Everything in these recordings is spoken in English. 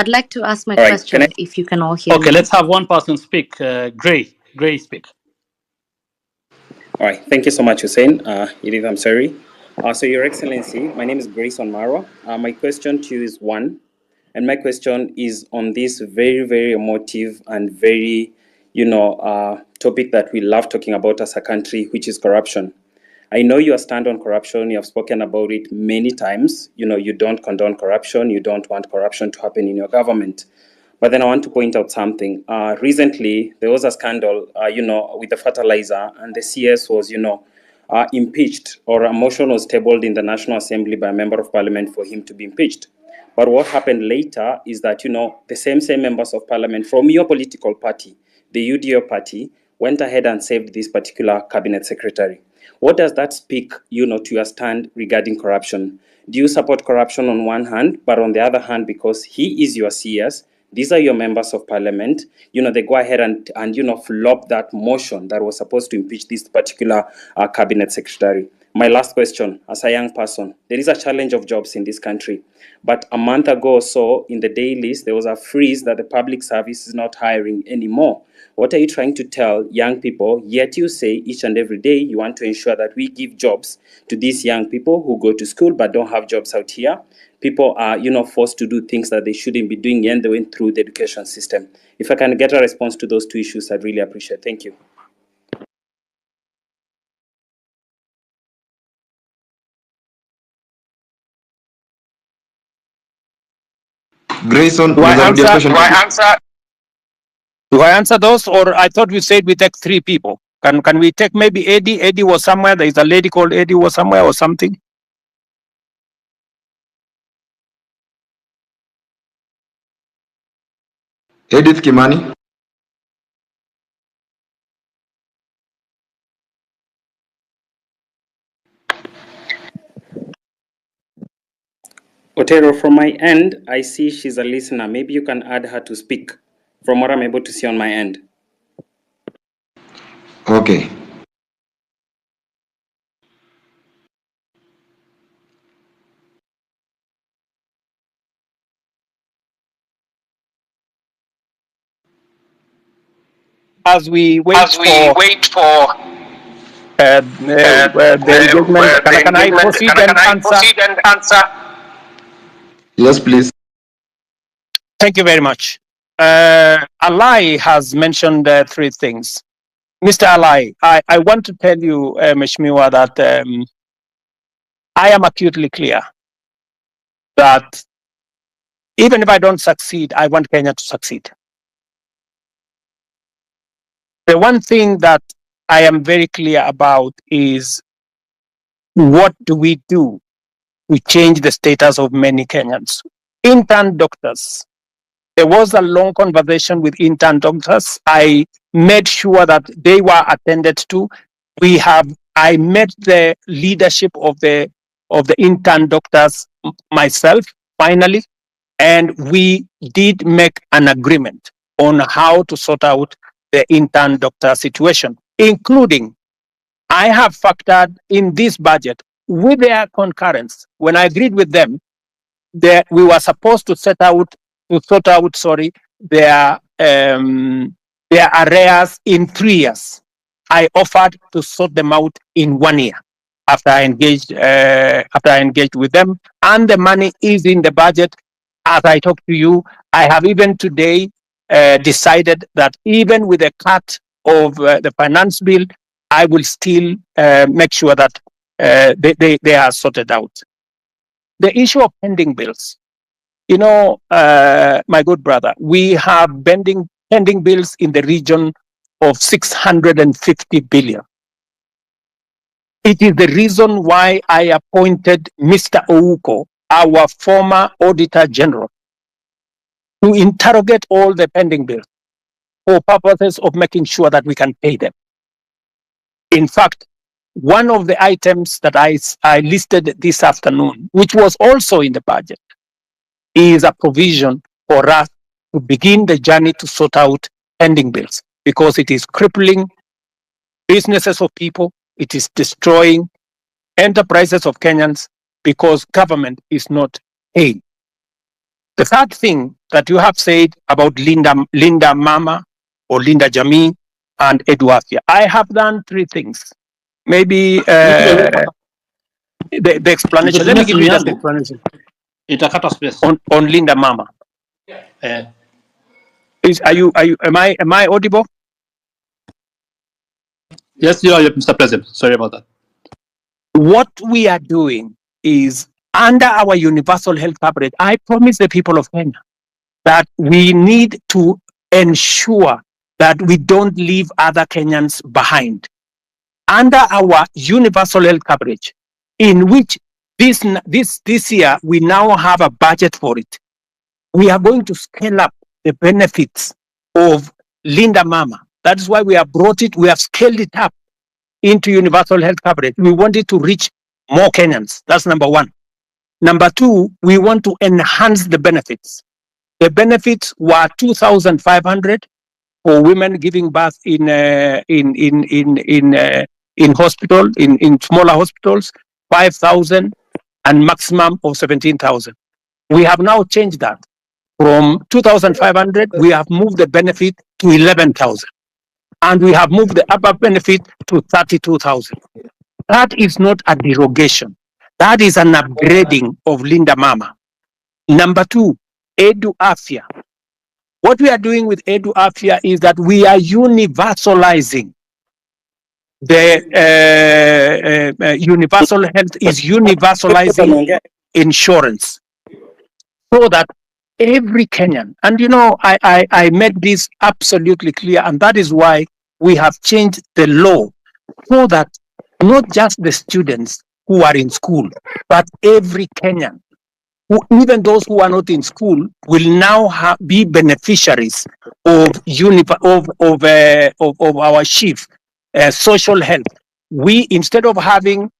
I'd like to ask my All right, question if you can all hear me. Okay, let's have one person speak. Gray, speak. All right, thank you so much, Hussein. Edith, I'm sorry. So, Your Excellency, my name is Grace Onmaro. My question to you is one, and my question is on this very, very emotive and very, topic that we love talking about as a country, which is corruption. I know you stand on corruption. You have spoken about it many times. You don't condone corruption. You don't want corruption to happen in your government. But then I want to point out something. Recently, there was a scandal, with the fertilizer, and the CS was, impeached, or a motion was tabled in the National Assembly by a member of parliament for him to be impeached. But what happened later is that, the same members of parliament from your political party, the UDO party, went ahead and saved this particular cabinet secretary. What does that speak, to your stand regarding corruption? Do you support corruption on one hand, but on the other hand, because he is your CS, these are your members of parliament, they go ahead and flop that motion that was supposed to impeach this particular cabinet secretary? My last question, as a young person, there is a challenge of jobs in this country. But a month ago or so, in the dailies, there was a freeze that the public service is not hiring anymore. What are you trying to tell young people? Yet you say each and every day you want to ensure that we give jobs to these young people who go to school but don't have jobs out here. People are, forced to do things that they shouldn't be doing, and they went through the education system. If I can get a response to those two issues, I'd really appreciate it. Thank you. Grayson, Do I answer those, or I thought we said we take three people? Can we take maybe Eddie? Eddie was somewhere. There is a lady called Eddie was somewhere or something. Edith Kimani. Otero, from my end, I see she's a listener. Maybe you can add her to speak from what I'm able to see on my end. Okay. As we wait for the engagement, can I proceed and answer? Yes, please. Thank you very much. Alai has mentioned three things. Mr. Alai, I want to tell you, Meshmiwa, that I am acutely clear that even if I don't succeed, I want Kenya to succeed. The one thing that I am very clear about is what do we do to change the status of many Kenyans? Intern doctors. There was a long conversation with intern doctors. I made sure that they were attended to. I met the leadership of the intern doctors myself, finally, and we did make an agreement on how to sort out the intern doctor situation, including I have factored in this budget with their concurrence. When I agreed with them, that we were supposed to sort out their arrears in 3 years. I offered to sort them out in 1 year after I engaged with them, and the money is in the budget. As I talk to you, I have even today decided that even with a cut of the finance bill, I will still make sure that they are sorted out. The issue of pending bills. My good brother, we have pending bills in the region of 650 billion. It is the reason why I appointed Mr. Ouko, our former Auditor General, to interrogate all the pending bills for purposes of making sure that we can pay them. In fact, one of the items that I listed this afternoon, which was also in the budget, is a provision for us to begin the journey to sort out pending bills, because it is crippling businesses of people, it is destroying enterprises of Kenyans, because government is not paying. The third thing that you have said about Linda Mama or Linda Jamii and Eduafia, I have done three things. Maybe the explanation. Let me give you just the explanation. Itakata space. on Linda Mama. Am I audible? Yes, you are, Mr. President. Sorry about that. What we are doing is under our universal health coverage. I promise the people of Kenya that we need to ensure that we don't leave other Kenyans behind. Under our universal health coverage, in which this year we now have a budget for it, we are going to scale up the benefits of Linda Mama. That is why we have brought it, we have scaled it up into universal health coverage. We want it to reach more Kenyans. That's number one. Number two, we want to enhance the benefits. The benefits were 2,500 for women giving birth in hospital, in smaller hospitals, 5,000 and maximum of 17,000. We have now changed that. From 2,500, we have moved the benefit to 11,000. And we have moved the upper benefit to 32,000. That is not a derogation. That is an upgrading of Linda Mama. Number two, Edu Afia. What we are doing with Edu Afia is that we are universalizing the universal health is universalizing insurance so that every Kenyan, and you know, I made this absolutely clear, and that is why we have changed the law so that not just the students who are in school, but every Kenyan, even those who are not in school, will now be beneficiaries of our chief social health. We, instead of having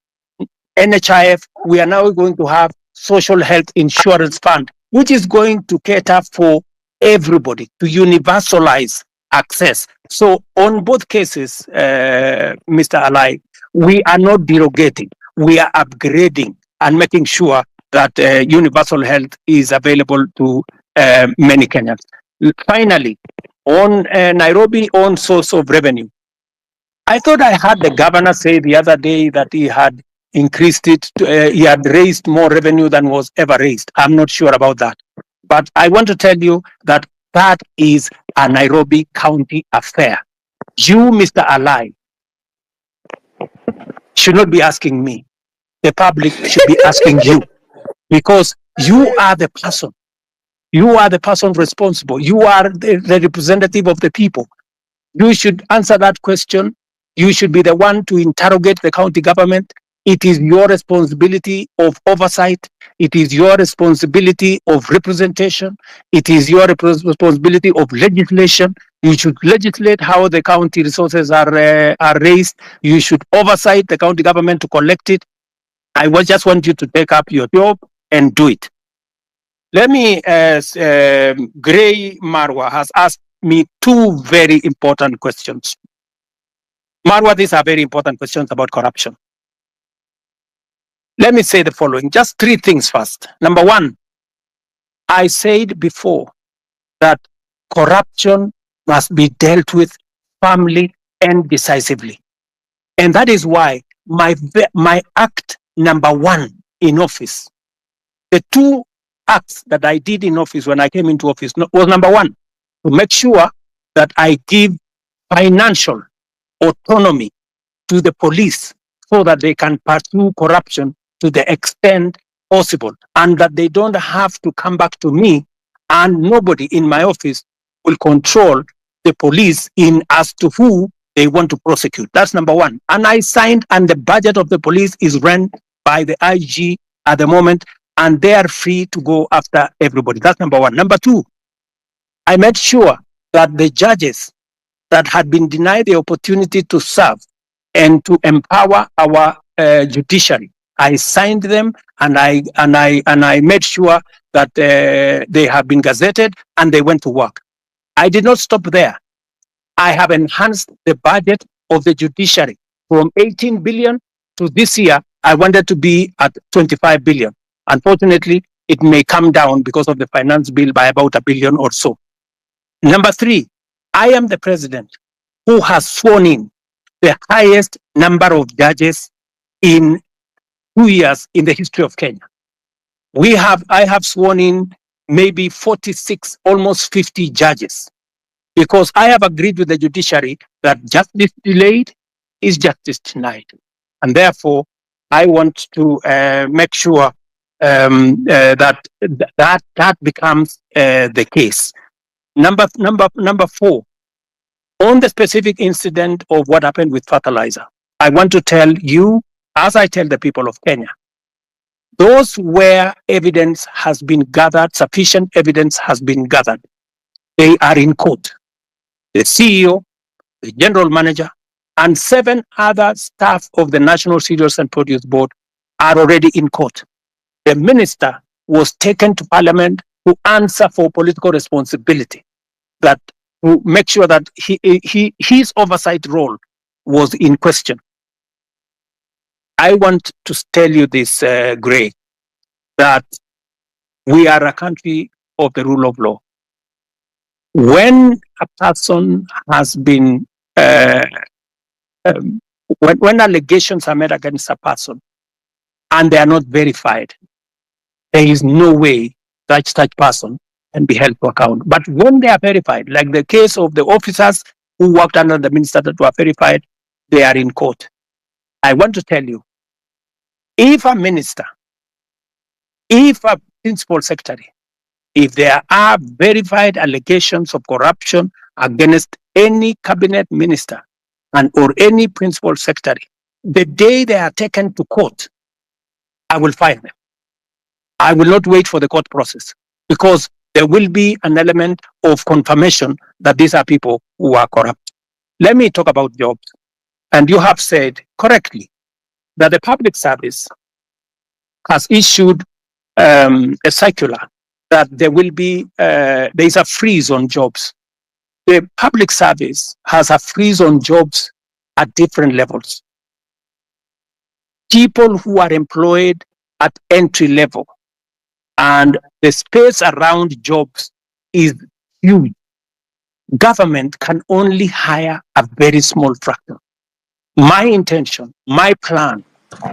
NHIF, we are now going to have social health insurance fund, which is going to cater for everybody, to universalize access. So on both cases, Mr. Alai, we are not derogating, we are upgrading and making sure that universal health is available to many Kenyans. Finally, on Nairobi own source of revenue, I thought I heard the governor say the other day that he had increased it, he had raised more revenue than was ever raised. I'm not sure about that. But I want to tell you that that is a Nairobi County affair. You, Mr. Alai, should not be asking me. The public should be asking you, because you are the person. You are the person responsible. You are the representative of the people. You should answer that question. You should be the one to interrogate the county government. It is your responsibility of oversight. It is your responsibility of representation. It is your responsibility of legislation. You should legislate how the county resources are raised. You should oversight the county government to collect it. I just want you to take up your job and do it. Let me, Gray Marwa has asked me two very important questions. Marwa, these are very important questions about corruption. Let me say the following, just three things first. Number one, I said before that corruption must be dealt with firmly and decisively. And that is why my act number one in office, the two acts that I did in office when I came into office was number one, to make sure that I give financial autonomy to the police so that they can pursue corruption to the extent possible, and that they don't have to come back to me, and nobody in my office will control the police in as to who they want to prosecute. That's number one. And I signed, and the budget of the police is run by the IG at the moment, and they are free to go after everybody. That's number one. Number two, I made sure that the judges that had been denied the opportunity to serve and to empower our judiciary, I signed them, and I made sure that they have been gazetted and they went to work. I did not stop there. I have enhanced the budget of the judiciary from 18 billion to this year. I wanted to be at 25 billion. Unfortunately, it may come down because of the finance bill by about $1 billion or so. Number three, I am the president who has sworn in the highest number of judges in 2 years in the history of Kenya. I have sworn in maybe 46, almost 50 judges, because I have agreed with the judiciary that justice delayed is justice denied. And therefore, I want to make sure that becomes the case. Number four, on the specific incident of what happened with fertilizer, I want to tell you, as I tell the people of Kenya, those where evidence has been gathered, sufficient evidence has been gathered, they are in court. The CEO, the general manager, and 7 other staff of the National Cereals and Produce Board are already in court. The minister was taken to parliament to answer for political responsibility, that to make sure that his oversight role was in question. I want to tell you this, Gray, that we are a country of the rule of law. When a person has been, when allegations are made against a person and they are not verified, there is no way that such person can be held to account. But when they are verified, like the case of the officers who worked under the minister that were verified, they are in court. I want to tell you, if a minister, if a principal secretary, if there are verified allegations of corruption against any cabinet minister and or any principal secretary, the day they are taken to court, I will fire them. I will not wait for the court process, because there will be an element of confirmation that these are people who are corrupt. Let me talk about jobs. And you have said correctly that the public service has issued a circular that there will be, there is a freeze on jobs. The public service has a freeze on jobs at different levels. People who are employed at entry level, and the space around jobs is huge. Government can only hire a very small fraction. My intention, my plan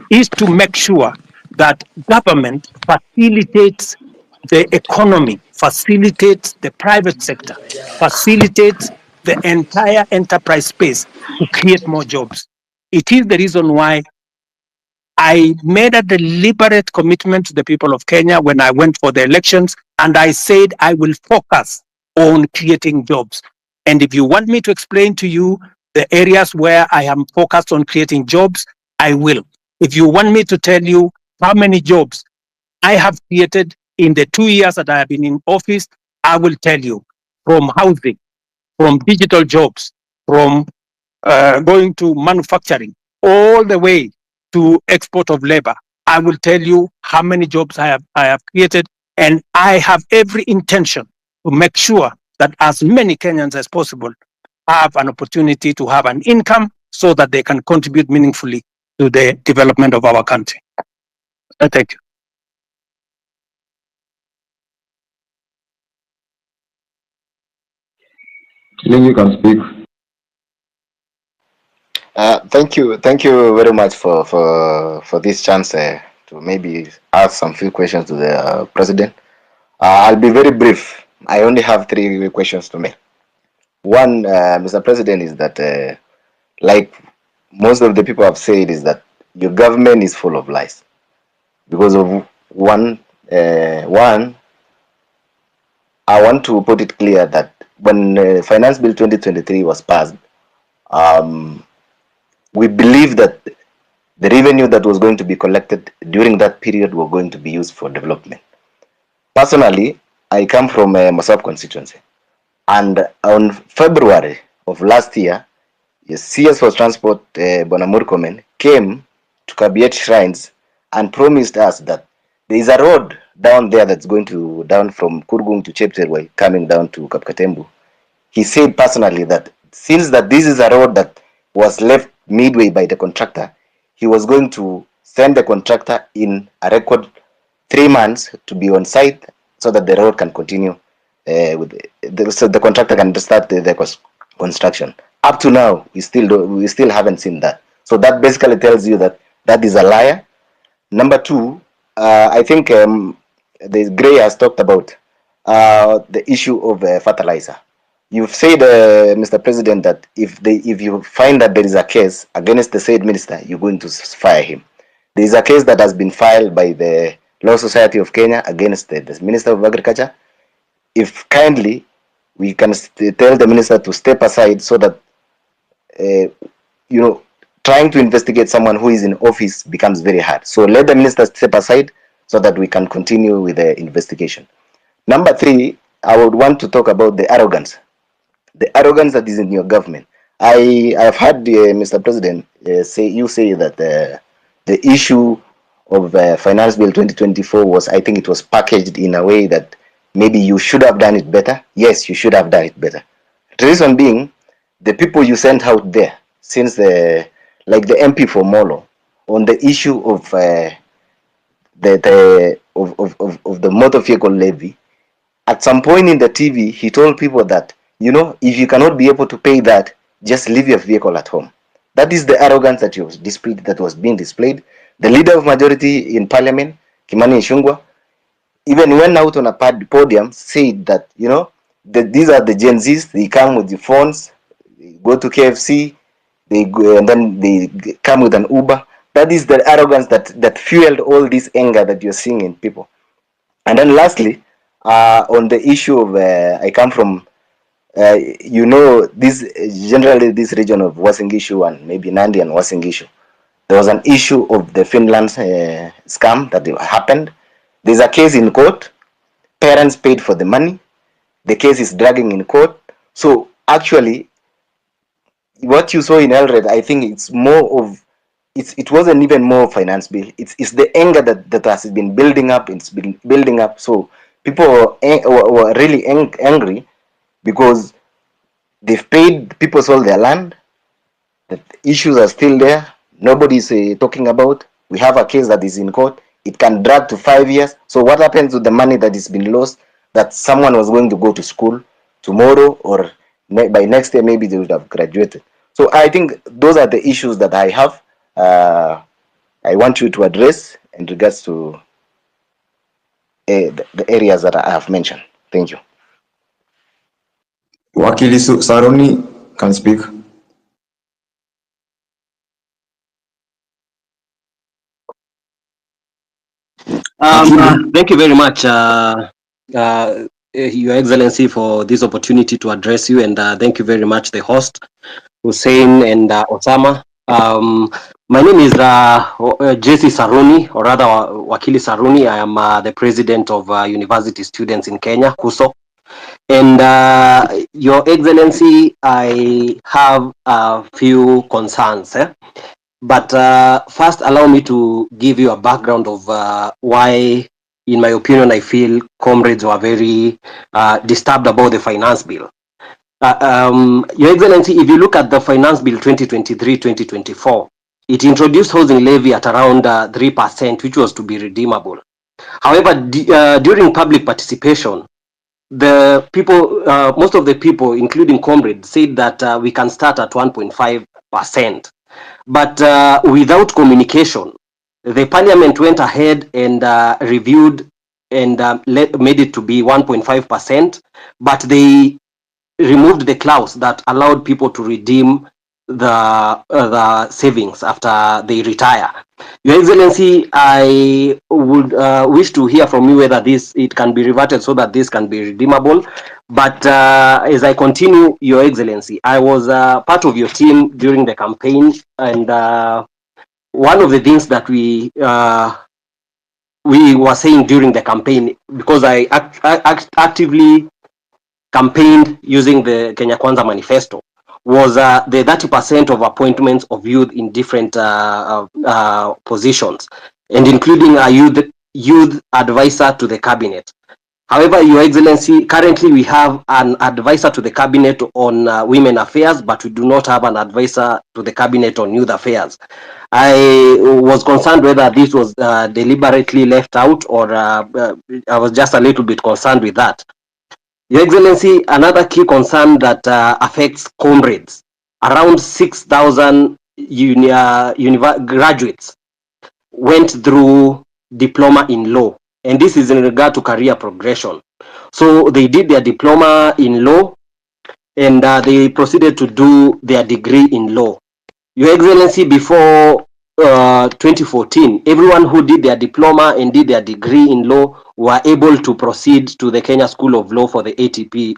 is to make sure that government facilitates the economy, facilitates the private sector, facilitates the entire enterprise space to create more jobs. It is the reason why I made a deliberate commitment to the people of Kenya when I went for the elections, and I said I will focus on creating jobs. And if you want me to explain to you the areas where I am focused on creating jobs, I will. If you want me to tell you how many jobs I have created in the 2 years that I have been in office, I will tell you, from housing, from digital jobs, from going to manufacturing, all the way to export of labor. I will tell you how many jobs I have created, and I have every intention to make sure that as many Kenyans as possible have an opportunity to have an income so that they can contribute meaningfully to the development of our country. Thank you. You can speak. Thank you very much for this chance to maybe ask some few questions to the president. I'll be very brief. I only have 3 questions to make. One, Mr. President, is that like most of the people have said, is that your government is full of lies. Because of one, I want to put it clear that when Finance Bill 2023 was passed, we believe that the revenue that was going to be collected during that period were going to be used for development. Personally, I come from Masab constituency, and on February of last year, the CS for Transport, Bonamurkomen, came to Kabiet Shrines and promised us that there is a road down there that's going to down from Kurgung to Chepterway, coming down to Kapkatembu. He said personally that since that this is a road that was left midway by the contractor, he was going to send the contractor in a record 3 months to be on site so that the road can continue so the contractor can start the construction. Up to now, we still haven't seen that. So that basically tells you that that is a liar. Number two, I think the Gray has talked about the issue of fertilizer. You've said, Mr. President, that if you find that there is a case against the said minister, you're going to fire him. There is a case that has been filed by the Law Society of Kenya against the Minister of Agriculture. If kindly we can tell the minister to step aside so that trying to investigate someone who is in office becomes very hard. So let the minister step aside so that we can continue with the investigation. Number three, I would want to talk about the arrogance that is in your government. I have heard Mr. President say that the issue of Finance Bill 2024 was, I think it was packaged in a way that maybe you should have done it better. Yes, you should have done it better. The reason being, the people you sent out there, since like the MP for Molo, on the issue of the motor vehicle levy, at some point in the TV, he told people that, if you cannot be able to pay that, just leave your vehicle at home. That is the arrogance that was being displayed. The leader of majority in parliament, Kimani Ichung'wah, even went out on a podium, said that, these are the Gen Zs, they come with the phones, they go to KFC, they go, and then they come with an Uber. That is the arrogance that fueled all this anger that you're seeing in people. And then lastly, on the issue of, I come from, this region of Uasin Gishu and maybe Nandi and Uasin Gishu. There was an issue of the Finland scam that happened. There's a case in court. Parents paid for the money. The case is dragging in court. So actually, what you saw in Elred, I think it's more of, it wasn't even more finance bill. It's the anger that has been building up. It's been building up. So people were really angry because they've paid, people sold their land. The issues are still there. Nobody's talking about. We have a case that is in court. It can drag to 5 years. So what happens with the money that has been lost, that someone was going to go to school tomorrow, or by next year maybe they would have graduated. So I think those are the issues that I have. I want you to address in regards to the areas that I have mentioned. Thank you. Wakili Saroni can speak. Thank you very much, Your Excellency, for this opportunity to address you, and thank you very much, the host, Hussein and Osama. My name is Jesse Saruni, or rather Wakili Saruni. I am the president of University Students in Kenya, KUSO. And Your Excellency, I have a few concerns. But first, allow me to give you a background of why, in my opinion, I feel comrades were very disturbed about the finance bill. Your Excellency, if you look at the finance bill 2023-2024, it introduced housing levy at around 3%, which was to be redeemable. However, during public participation, the people, most of the people, including comrades, said that we can start at 1.5%. But without communication, the parliament went ahead and reviewed and made it to be 1.5%, but they removed the clause that allowed people to redeem the savings after they retire. Your Excellency, I would wish to hear from you whether it can be reverted so that this can be redeemable. But as I continue, Your Excellency, I was part of your team during the campaign, and one of the things that we were saying during the campaign, because I actively campaigned using the Kenya Kwanza manifesto, was the 30% of appointments of youth in different positions, and including a youth advisor to the cabinet. However, Your Excellency, currently we have an advisor to the cabinet on women affairs, but we do not have an advisor to the cabinet on youth affairs. I was concerned whether this was deliberately left out, or I was just a little bit concerned with that. Your Excellency, another key concern that affects comrades, around 6,000 graduates went through diploma in law, and this is in regard to career progression. So they did their diploma in law, and they proceeded to do their degree in law. Your Excellency, before 2014, everyone who did their diploma and did their degree in law were able to proceed to the Kenya School of Law for the ATP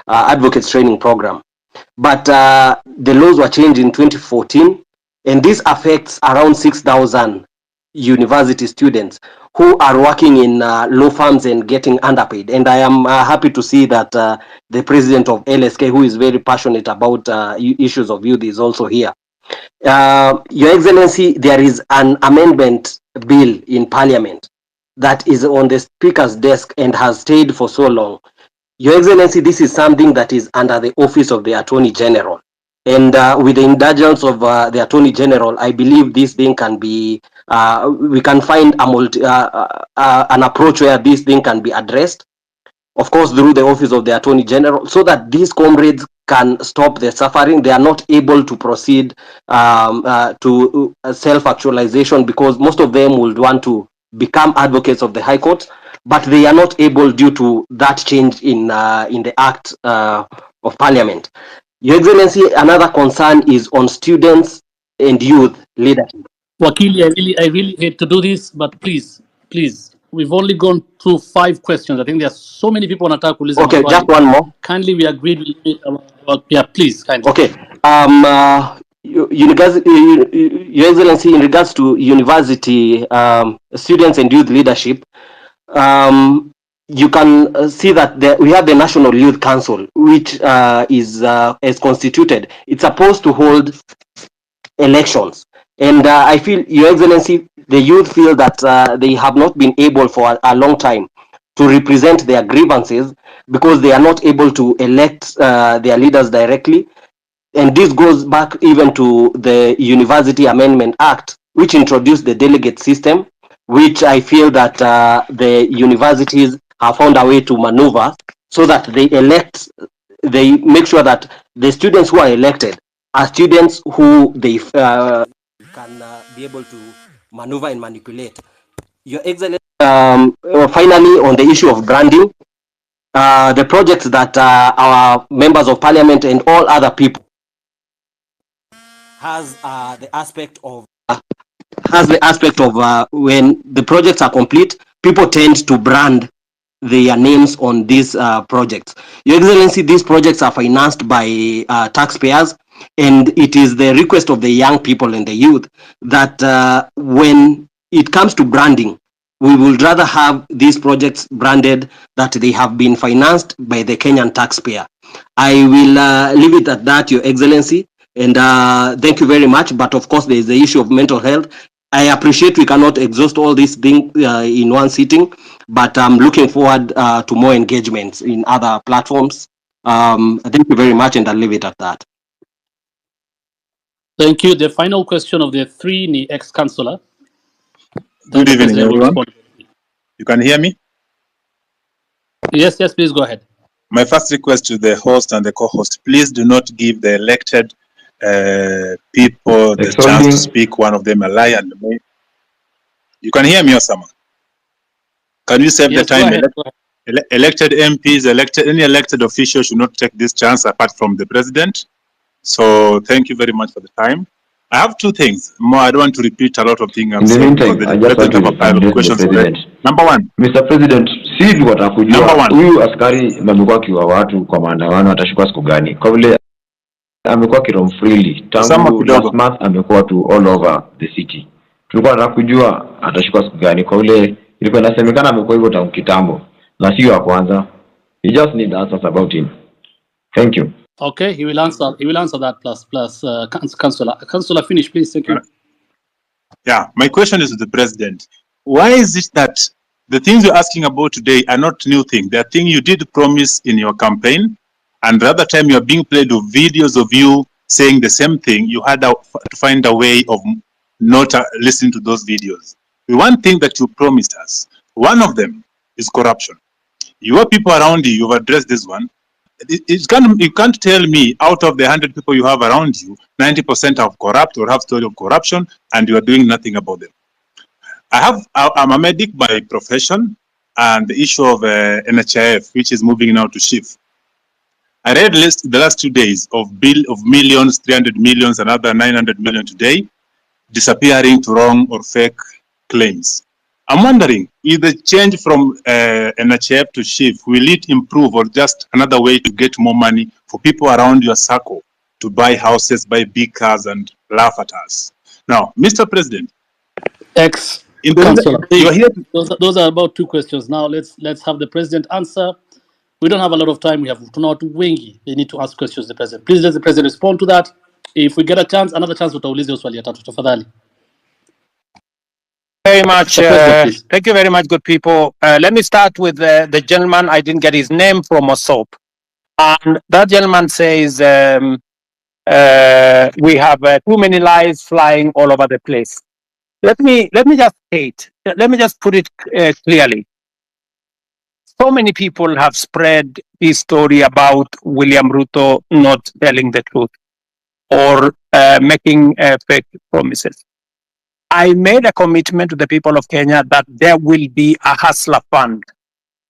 Advocates Training Program. But the laws were changed in 2014, and this affects around 6,000 university students who are working in law firms and getting underpaid. And I am happy to see that the president of LSK, who is very passionate about issues of youth, is also here. Your Excellency, there is an amendment bill in Parliament that is on the Speaker's desk and has stayed for so long. Your Excellency, this is something that is under the office of the Attorney General. And with the indulgence of the Attorney General, I believe this thing can be, we can find an approach where this thing can be addressed, of course, through the office of the Attorney General, so that these comrades can stop the suffering. They are not able to proceed to self-actualization, because most of them would want to become advocates of the High Court, but they are not able due to that change in the Act of Parliament. Your Excellency, another concern is on students and youth leadership. Wakili, I really hate to do this, but please, we've only gone through 5 questions. I think there are so many people on attack. Okay, just one more. Kindly, we agreed with yeah, please, kindly. Okay. Your Excellency, in regards to university students and youth leadership, you can see that we have the National Youth Council, which is constituted. It's supposed to hold elections, and I feel, Your Excellency, the youth feel that they have not been able for a long time to represent their grievances, because they are not able to elect their leaders directly. And this goes back even to the University Amendment Act, which introduced the delegate system, which I feel that the universities have found a way to maneuver so that they make sure that the students who are elected are students who they can be able to maneuver and manipulate. Your Excellency, finally, on the issue of branding, the projects that our members of parliament and all other people has the aspect of when the projects are complete, people tend to brand their names on these projects. Your Excellency, these projects are financed by taxpayers, and it is the request of the young people and the youth that when it comes to branding, we would rather have these projects branded that they have been financed by the Kenyan taxpayer. I will leave it at that, Your Excellency, and thank you very much. But of course, there is the issue of mental health. I appreciate we cannot exhaust all these things in one sitting, but I'm looking forward to more engagements in other platforms. Thank you very much, and I'll leave it at that. Thank you. The final question of the 3 ex-councillor. Good evening, everyone. You can hear me? Yes, please go ahead. My first request to the host and the co-host, please do not give the elected people the chance to speak, one of them a lie and me. You can hear me, Osama? Can you save the time? Elected MPs, any elected official should not take this chance apart from the president. So thank you very much for the time. I have 2 things. More, I don't want to repeat a lot of things. In the meantime, I just want to address the president. Number 1. Mr. President, sisi watakujua huyu askari amekuwa kiwa watu kwa maandamano atashukua siku gani? Kwa vile amekuwa kirom freely tangu last month, amekuwa tu all over the city. Tulikuwa tunakujua atashukua siku gani? Kwa vile ilikuwa inasemekana amekuwa hivyo tangu kitambo na sio wa kwanza. You just need answers about him. Thank you. Okay, he will answer that plus Councillor, finish, please. Thank you. Yeah, my question is to the president. Why is it that The things you're asking about today are not new things. They are things you did promise in your campaign, and the other time you are being played with videos of you saying the same thing. You had to find a way of not listening to those videos. The one thing that you promised us, one of them is corruption. Your people around you, you've addressed this one. You can't tell me out of the 100 people you have around you, 90% are corrupt or have story of corruption, and you are doing nothing about them. I'm a medic by profession, and the issue of NHIF, which is moving now to SHIF. I read the last 2 days of millions, 300 millions, another 900 million today, disappearing to wrong or fake claims. I'm wondering, if the change from NHIF to SHIF, will it improve or just another way to get more money for people around your circle to buy houses, buy big cars, and laugh at us? Now, Mr. President, Councillor, those are about 2 questions. Now let's have the president answer. We don't have a lot of time. We have watu wengi. They need to ask questions to the president. Please let the president respond to that. If we get a chance, another chance, utauliza hiyo swali ya tatu tafadhali. Very much. Thank you very much, good people. Let me start with the gentleman. I didn't get his name from Osop. And that gentleman says we have too many lies flying all over the place. Let me just state. Let me just put it clearly. So many people have spread this story about William Ruto not telling the truth or making fake promises. I made a commitment to the people of Kenya that there will be a hustler fund.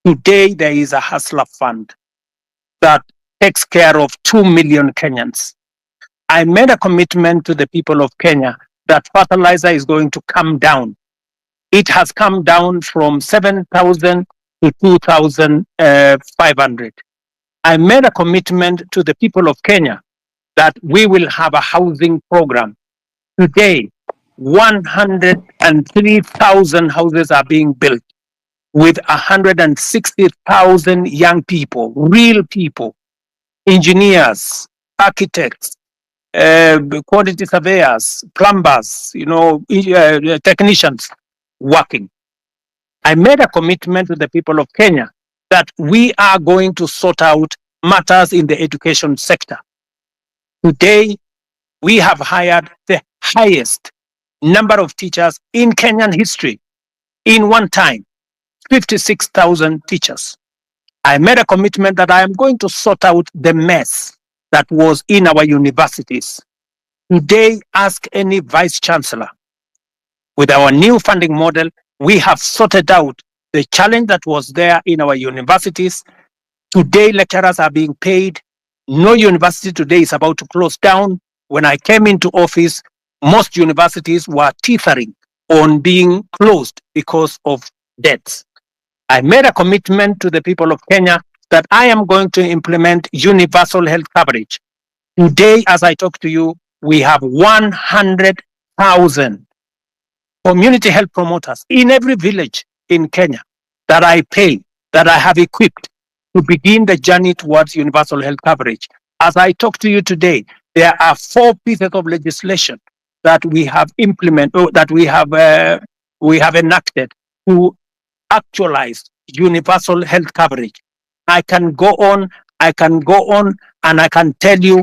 Today, there is a hustler fund that takes care of 2 million Kenyans. I made a commitment to the people of Kenya that fertilizer is going to come down. It has come down from 7,000 to 2,500. I made a commitment to the people of Kenya that we will have a housing program. Today, 103,000 houses are being built with 160,000 young people, real people, engineers, architects, quantity surveyors, plumbers, technicians working. I made a commitment to the people of Kenya that we are going to sort out matters in the education sector. Today, we have hired the highest number of teachers in Kenyan history in one time, 56,000 teachers. I made a commitment that I am going to sort out the mess that was in our universities. Today, ask any vice chancellor. With our new funding model, we have sorted out the challenge that was there in our universities. Today, lecturers are being paid. No university today is about to close down. When I came into office, most universities were teetering on being closed because of debts. I made a commitment to the people of Kenya that I am going to implement universal health coverage. Today, as I talk to you, we have 100,000 community health promoters in every village in Kenya that I pay, that I have equipped to begin the journey towards universal health coverage. As I talk to you today, there are 4 pieces of legislation that we have we have enacted to actualize universal health coverage. I can go on, and I can tell you,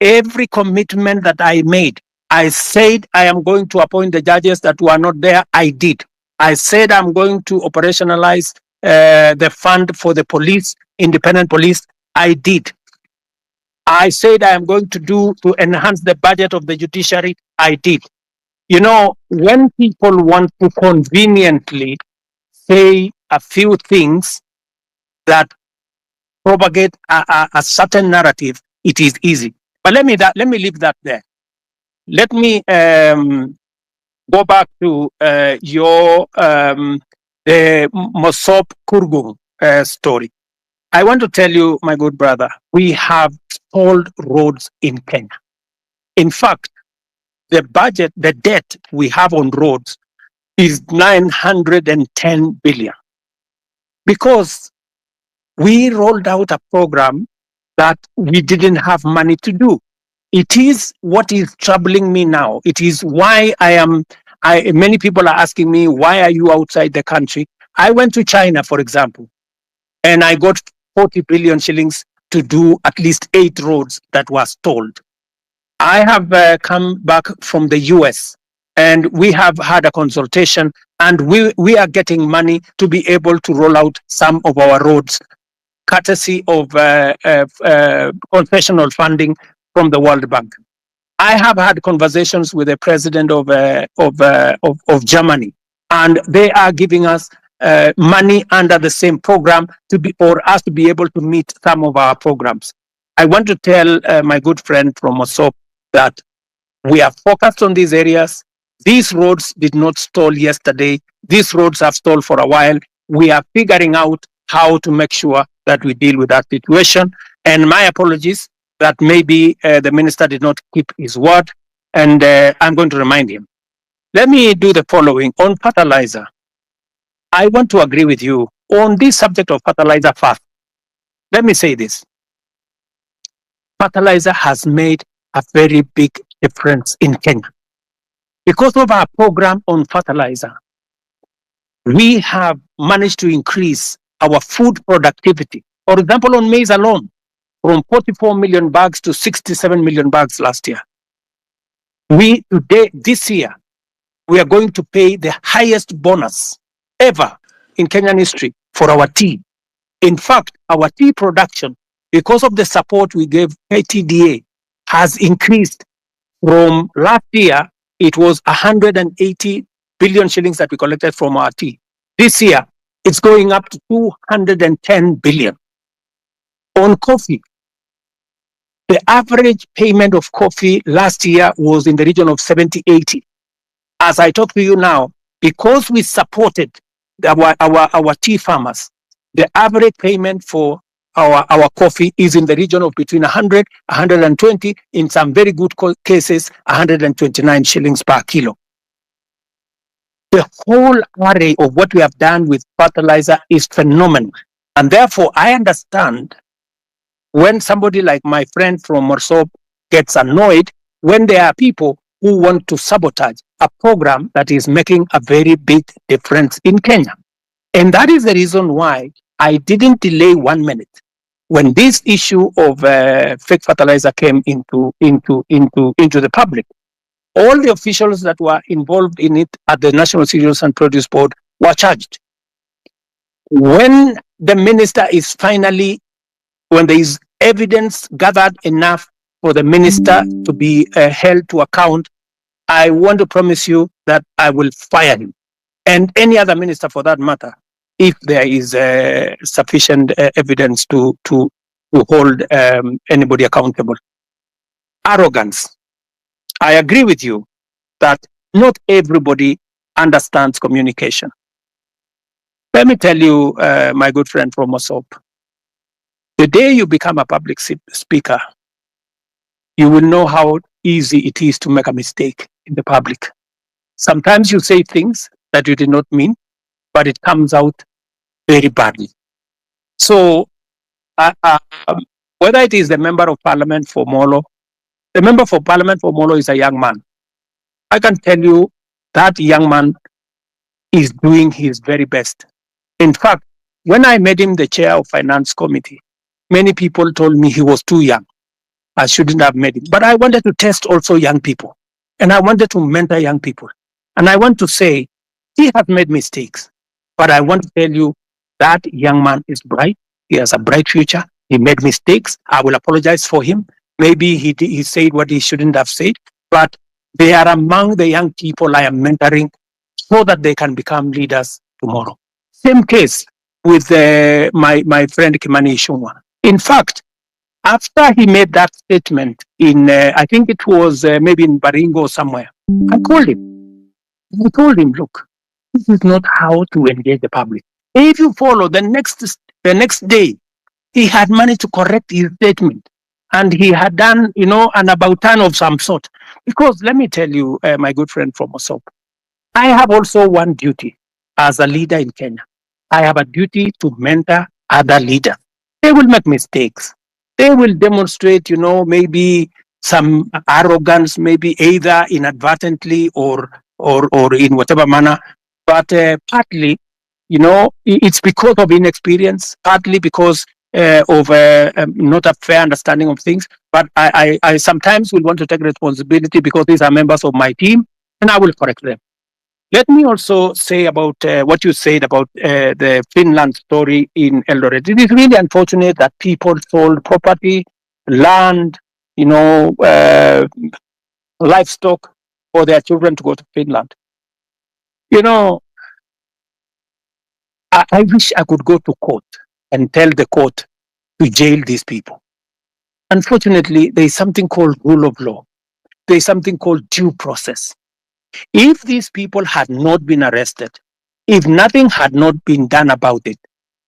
every commitment that I made, I said I am going to appoint the judges that were not there. I did. I said I'm going to operationalize the fund for the police, independent police. I did. I said I am going to enhance the budget of the judiciary. I did. You know, when people want to conveniently say a few things that propagate a certain narrative, it is easy. But let me leave that there. Let me go back to the Mosop Kurgung story. I want to tell you, my good brother, we have stalled roads in Kenya. In fact, the debt we have on roads is 910 billion. Because we rolled out a program that we didn't have money to do. It is what is troubling me now. It is why I am Many people are asking me, why are you outside the country? I went to China, for example, and I got 40 billion shillings to do at least 8 roads that were stalled. I have come back from the US, and we have had a consultation, and we are getting money to be able to roll out some of our roads, courtesy of concessional funding from the World Bank. I have had conversations with the president of Germany, and they are giving us money under the same program for us to be able to meet some of our programs. I want to tell my good friend from Mosop that we are focused on these areas. These roads did not stall yesterday. These roads have stalled for a while. We are figuring out how to make sure that we deal with that situation. And my apologies that maybe the minister did not keep his word. And I'm going to remind him. Let me do the following. On fertilizer, I want to agree with you on this subject of fertilizer first. Let me say this. Fertilizer has made a very big difference in Kenya. Because of our program on fertilizer, we have managed to increase our food productivity. For example, on maize alone, from 44 million bags to 67 million bags last year. This year, we are going to pay the highest bonus ever in Kenyan history for our tea. In fact, our tea production, because of the support we gave KTDA, has increased from last year. It was 180 billion shillings that we collected from our tea. This year, it's going up to 210 billion. On coffee, the average payment of coffee last year was in the region of 70-80. As I talk to you now, because we supported our tea farmers, the average payment for our coffee is in the region of between 100, 120, in some very good cases, 129 shillings per kilo. The whole array of what we have done with fertilizer is phenomenal. And therefore, I understand when somebody like my friend from Morsop gets annoyed when there are people who want to sabotage a program that is making a very big difference in Kenya. And that is the reason why I didn't delay 1 minute. When this issue of fake fertilizer came into the public, all the officials that were involved in it at the National Cereals and Produce Board were charged. When the minister is when there is evidence gathered enough for the minister to be held to account, I want to promise you that I will fire him, and any other minister for that matter, if there is sufficient evidence to hold anybody accountable. Arrogance. I agree with you that not everybody understands communication. Let me tell you, my good friend from Mosop, the day you become a public speaker, you will know how easy it is to make a mistake in the public. Sometimes you say things that you did not mean, but it comes out very badly. So, whether it is the member of parliament for Molo, the member for parliament for Molo is a young man. I can tell you that young man is doing his very best. In fact, when I made him the chair of finance committee, many people told me he was too young. I shouldn't have made him. But I wanted to test also young people. And I wanted to mentor young people. And I want to say, he has made mistakes. But I want to tell you that young man is bright. He has a bright future. He made mistakes. I will apologize for him. Maybe he said what he shouldn't have said. But they are among the young people I am mentoring so that they can become leaders tomorrow. Same case with my friend Kimani Ichung'wah. In fact, after he made that statement in, I think it was maybe in Baringo or somewhere, I called him. I told him, look, this is not how to engage the public. If you follow the next day, he had managed to correct his statement. And he had done, an about turn of some sort. Because let me tell you, my good friend from Mosop, I have also one duty as a leader in Kenya. I have a duty to mentor other leaders. They will make mistakes. They will demonstrate, maybe some arrogance, maybe either inadvertently or or in whatever manner. But partly, it's because of inexperience, partly because of not a fair understanding of things. But I sometimes will want to take responsibility because these are members of my team, and I will correct them. Let me also say about what you said about the Finland story in Eldoret. It is really unfortunate that people sold property, land, livestock for their children to go to Finland. I wish I could go to court and tell the court to jail these people. Unfortunately, there is something called rule of law. There is something called due process. If these people had not been arrested, if nothing had not been done about it,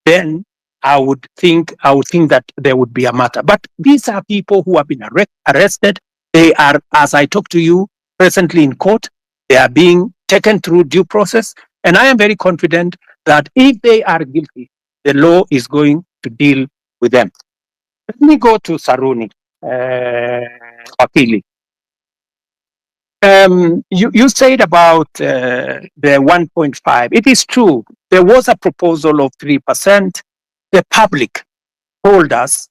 then I would think that there would be a matter. But these are people who have been arrested. They are, as I talk to you, presently in court. They are being taken through due process. And I am very confident that if they are guilty, the law is going to deal with them. Let me go to Saruni, Wakili. You said about the 1.5. It is true. There was a proposal of 3%. The public told us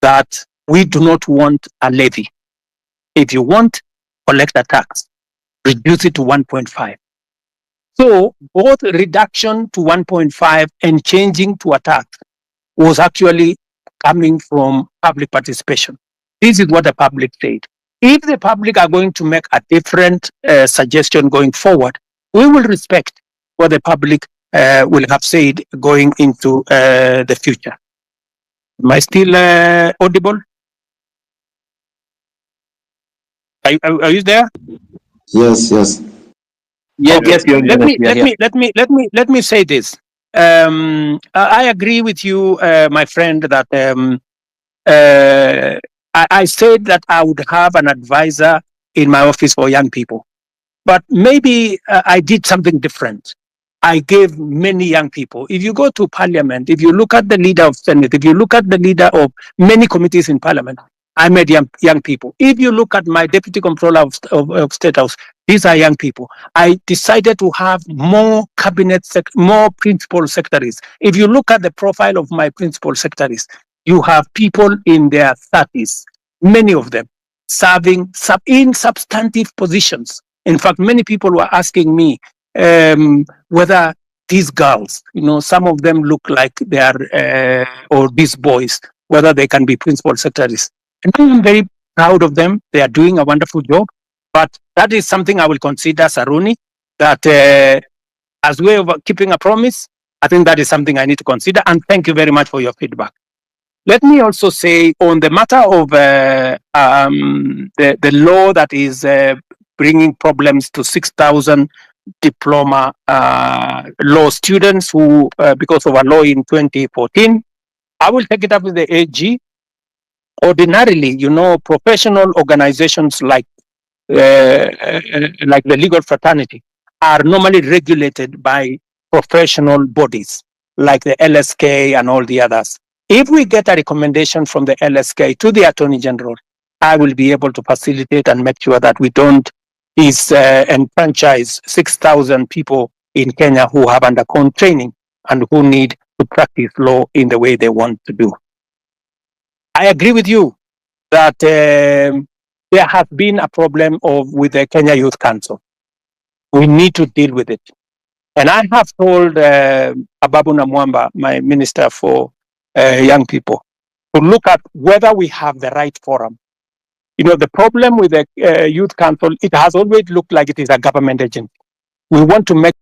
that we do not want a levy. If you want, collect a tax, reduce it to 1.5. So both reduction to 1.5 and changing to a tax was actually coming from public participation. This is what the public said. If the public are going to make a different suggestion going forward, we will respect what the public will have said going into the future. Am I still audible? Are you there? Yes, yes. Yes, Okay. yes, Let me say this. I agree with you, my friend, that I said that I would have an advisor in my office for young people. But maybe I did something different. I gave many young people. If you go to parliament, if you look at the leader of Senate, if you look at the leader of many committees in parliament, I met young people. If you look at my deputy controller of State House, these are young people. I decided to have more more principal secretaries. If you look at the profile of my principal secretaries, you have people in their 30s, many of them serving in substantive positions. In fact, many people were asking me whether these girls, some of them look like they are, or these boys, whether they can be principal secretaries. And I am very proud of them. They are doing a wonderful job. But that is something I will consider, Saruni, that as a way of keeping a promise, I think that is something I need to consider. And thank you very much for your feedback. Let me also say on the matter of the law that is bringing problems to 6,000 diploma law students who, because of a law in 2014, I will take it up with the AG. Ordinarily, professional organizations like the legal fraternity are normally regulated by professional bodies like the LSK and all the others. If we get a recommendation from the LSK to the Attorney General, I will be able to facilitate and make sure that we don't enfranchise 6,000 people in Kenya who have undergone training and who need to practice law in the way they want to do. I agree with you that there has been a problem with the Kenya Youth Council. We need to deal with it. And I have told Ababu Namwamba, my minister for young people, to look at whether we have the right forum. The problem with the Youth Council, it has always looked like it is a government agency. We want to make